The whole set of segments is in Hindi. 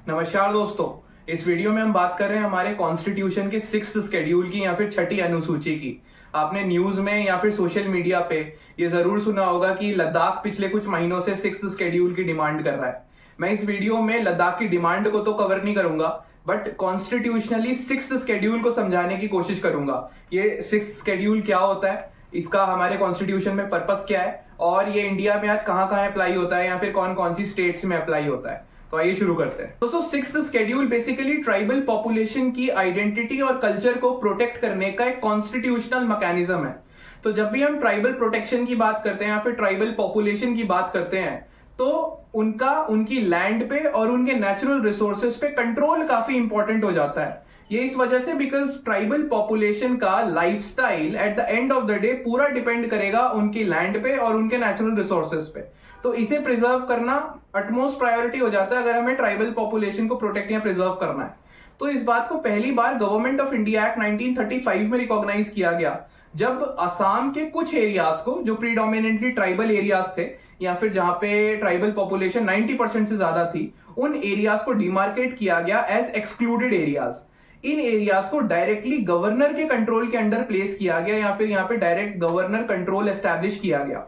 नमस्कार दोस्तों। इस वीडियो में हम बात कर रहे हैं हमारे कॉन्स्टिट्यूशन के 6th शेड्यूल की या फिर छठी अनुसूची की। आपने न्यूज में या फिर सोशल मीडिया पे ये जरूर सुना होगा कि लद्दाख पिछले कुछ महीनों से 6th शेड्यूल की डिमांड कर रहा है। मैं इस वीडियो में लद्दाख की डिमांड को तो कवर नहीं करूंगा, बट कॉन्स्टिट्यूशनली 6th शेड्यूल को समझाने की कोशिश करूंगा। ये 6th शेड्यूल क्या होता है, इसका हमारे कॉन्स्टिट्यूशन में पर्पस क्या है, और ये इंडिया में आज कहां कहां अप्लाई होता है या फिर कौन कौन सी स्टेट्स में अप्लाई होता है। तो आइए शुरू करते हैं। दोस्तों, 6th schedule basically tribal population की आइडेंटिटी और कल्चर को प्रोटेक्ट करने का एक कॉन्स्टिट्यूशनल मैकेनिज्म है। तो जब भी हम ट्राइबल प्रोटेक्शन की बात करते हैं या फिर ट्राइबल पॉपुलेशन की बात करते हैं, तो उनकी लैंड पे और उनके नेचुरल रिसोर्सेज पे कंट्रोल काफी इंपॉर्टेंट हो जाता है। ये इस वजह से बिकॉज ट्राइबल पॉपुलेशन का lifestyle at the end of the day पूरा डिपेंड करेगा उनकी लैंड पे और उनके नेचुरल रिसोर्सेज पे। तो इसे प्रिजर्व करना अटमोस्ट प्रायोरिटी हो जाता है अगर हमें ट्राइबल पॉपुलेशन को प्रोटेक्ट या प्रिजर्व करना है। तो इस बात को पहली बार गवर्नमेंट ऑफ इंडिया एक्ट 1935 में रिकॉग्नाइज किया गया, जब असम के कुछ एरियाज को, जो प्रीडोमिनेंटली ट्राइबल एरियाज थे या फिर जहां पे ट्राइबल पॉपुलेशन 90% से ज्यादा थी, उन एरियाज को डिमार्केट किया गया एज एक्सक्लूडेड एरियाज। इन एरियाज को डायरेक्टली गवर्नर के कंट्रोल के अंडर प्लेस किया गया या फिर यहाँ पे डायरेक्ट गवर्नर कंट्रोल एस्टैब्लिश किया गया।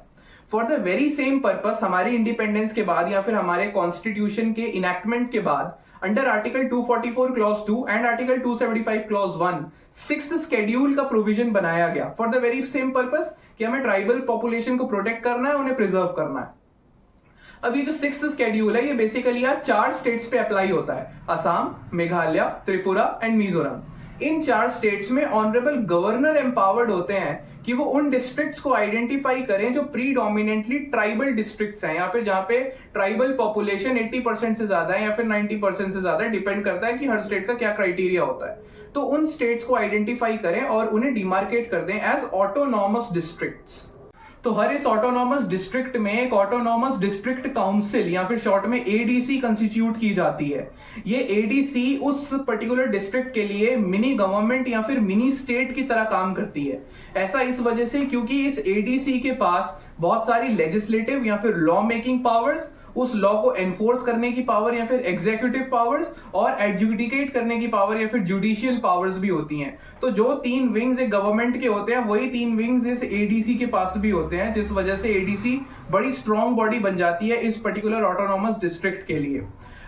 For the very same purpose हमारी इंडिपेंडेंस के बाद या फिर हमारे कॉन्स्टिट्यूशन के इनैक्टमेंट के बाद under article 244 clause 2 and article 275 clause 1 6th schedule का प्रोविजन बनाया गया for the very same purpose कि हमें ट्राइबल पॉपुलेशन को प्रोटेक्ट करना है, उन्हें प्रिजर्व करना है। अब ये जो 6th शेड्यूल है, ये बेसिकली यार 4 स्टेट्स पे अप्लाई होता है: Assam, Meghalaya, Tripura and Mizoram. In 4 states में ऑनरेबल गवर्नर एम्पावर्ड होते हैं कि वो उन डिस्ट्रिक्ट्स को आइडेंटिफाई करें जो प्रीडोमिनेंटली ट्राइबल डिस्ट्रिक्ट्स हैं या फिर जहां पे ट्राइबल पॉपुलेशन 80% से ज्यादा है या फिर 90% से ज्यादा, डिपेंड करता है कि हर स्टेट का क्या क्राइटेरिया होता है। तो उन स्टेट्स को आइडेंटिफाई करें और उन्हें डिमार्केट कर दें एज ऑटोनॉमस डिस्ट्रिक्ट्स। तो हर इस ऑटोनॉमस डिस्ट्रिक्ट में एक ऑटोनॉमस डिस्ट्रिक्ट काउंसिल या फिर शॉर्ट में एडीसी कंस्टिट्यूट की जाती है। ये एडीसी उस पर्टिकुलर डिस्ट्रिक्ट के लिए मिनी गवर्नमेंट या फिर मिनी स्टेट की तरह काम करती है। ऐसा इस वजह से क्योंकि इस एडीसी के पास बहुत सारी लेजिस्लेटिव या फिर लॉ मेकिंग पावर्स, उस लॉ को एनफोर्स करने की पावर या फिर एग्जीक्यूटिव पावर्स, और एडजुडिकेट करने की पावर या फिर जुडिशियल पावर्स भी होती हैं। तो जो 3 विंग्स एक गवर्नमेंट के होते हैं, वही 3 विंग्स इस एडीसी के पास भी होते हैं, जिस वजह से एडीसी बड़ी स्ट्रॉन्ग बॉडी बन जाती है इस पर्टिकुलर ऑटोनॉमस डिस्ट्रिक्ट के लिए।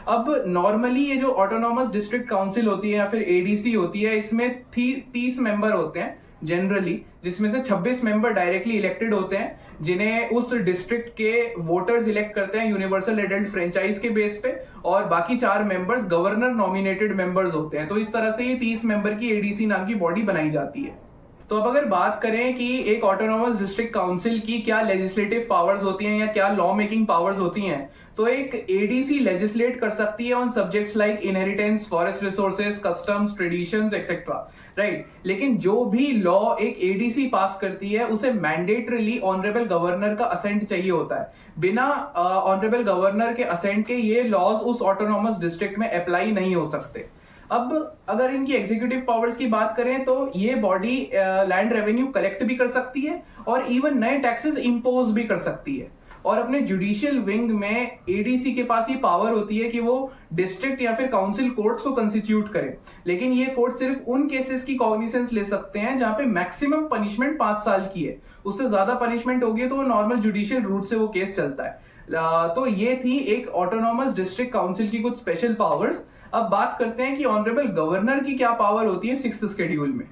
अब नॉर्मली ये जो ऑटोनॉमस डिस्ट्रिक्ट काउंसिल होती है या फिर एडीसी होती है, इसमें 30 मेंबर होते हैं जनरली, जिसमें से 26 मेंबर डायरेक्टली इलेक्टेड होते हैं, जिन्हें उस डिस्ट्रिक्ट के वोटर्स इलेक्ट करते हैं यूनिवर्सल एडल्ट फ्रेंचाइज के बेस पे, और बाकी 4 मेंबर्स गवर्नर नॉमिनेटेड मेंबर्स होते हैं। तो इस तरह से ये 30 मेंबर की एडीसी नाम की बॉडी बनाई जाती है। तो अब अगर बात करें कि एक ऑटोनॉमस डिस्ट्रिक्ट काउंसिल की क्या लेजिस्लेटिव पावर्स होती हैं या क्या लॉ मेकिंग पावर्स होती हैं, तो एक एडीसी लेजिस्लेट कर सकती है on subjects like inheritance, forest resources, customs, traditions etcetera, right. लेकिन जो भी लॉ एक एडीसी पास करती है, उसे मैंडेटरीली ऑनरेबल गवर्नर का असेंट चाहिए होता है। बिना ऑनरेबल गवर्नर के असेंट के ये लॉज उस ऑटोनॉमस डिस्ट्रिक्ट में अप्लाई नहीं हो सकते। अब अगर इनकी एग्जीक्यूटिव पावर्स की बात करें, तो ये बॉडी लैंड रेवेन्यू कलेक्ट भी कर सकती है और इवन नए टैक्सेस इंपोज भी कर सकती है। और अपने जुडिशियल विंग में एडीसी के पास ये पावर होती है कि वो डिस्ट्रिक्ट या फिर काउंसिल कोर्ट्स को कंस्टिट्यूट करे, लेकिन ये कोर्ट सिर्फ उन केसेस की कॉग्निसेंस ले सकते हैं जहां पे मैक्सिमम पनिशमेंट 5 साल की है। उससे ज्यादा पनिशमेंट होगी तो नॉर्मल जुडिशियल रूट से वो केस चलता है। तो ये थी एक ऑटोनॉमस डिस्ट्रिक्ट काउंसिल की कुछ स्पेशल पावर्स। अब बात करते हैं कि ऑनरेबल गवर्नर की क्या पावर होती है 6th शेड्यूल में।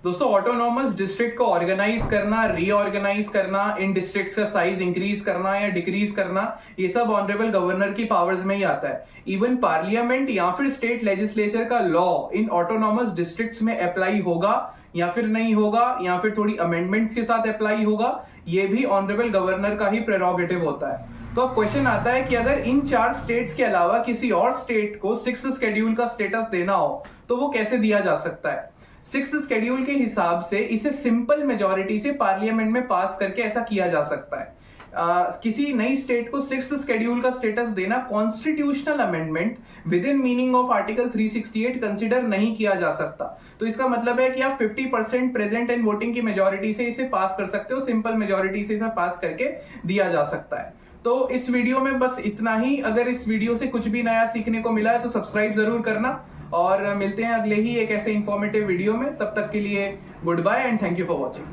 दोस्तों, ऑटोनॉमस डिस्ट्रिक्ट को ऑर्गेनाइज करना, रीऑर्गेनाइज करना, इन डिस्ट्रिक्ट्स का साइज इंक्रीज करना या डिक्रीज करना, ये सब ऑनरेबल गवर्नर की पावर्स में ही आता है। इवन पार्लियामेंट या फिर स्टेट लेजिस्लेचर का लॉ इन ऑटोनॉमस डिस्ट्रिक्ट्स में अप्लाई होगा या फिर नहीं होगा, या फिर थोड़ी अमेंडमेंट्स के साथ अप्लाई होगा, ये भी ऑनरेबल गवर्नर का ही प्रेरोगेटिव होता है। तो अब क्वेश्चन आता है कि अगर इन 4 स्टेट्स के अलावा किसी और स्टेट को 6th शेड्यूल का स्टेटस देना हो, तो वो कैसे दिया जा सकता है। 6th शेड्यूल के हिसाब से इसे सिंपल मेजॉरिटी से पार्लियामेंट में पास करके ऐसा किया जा सकता है। किसी नई स्टेट को 6th शेड्यूल का स्टेटस देना constitutional amendment with in meaning of article 368 consider नहीं किया जा सकता। तो इसका मतलब है कि आप 50% प्रेजेंट एंड वोटिंग की मेजॉरिटी से इसे पास कर सकते हो, सिंपल मेजॉरिटी से इसे पास करके दिया जा सकता है। तो इस वीडियो में बस इतना ही। अगर इस वीडियो से कुछ भी नया सीखने को मिला है तो सब्सक्राइब जरूर करना, और मिलते हैं अगले ही एक ऐसे इंफॉर्मेटिव वीडियो में। तब तक के लिए goodbye and thank you for watching.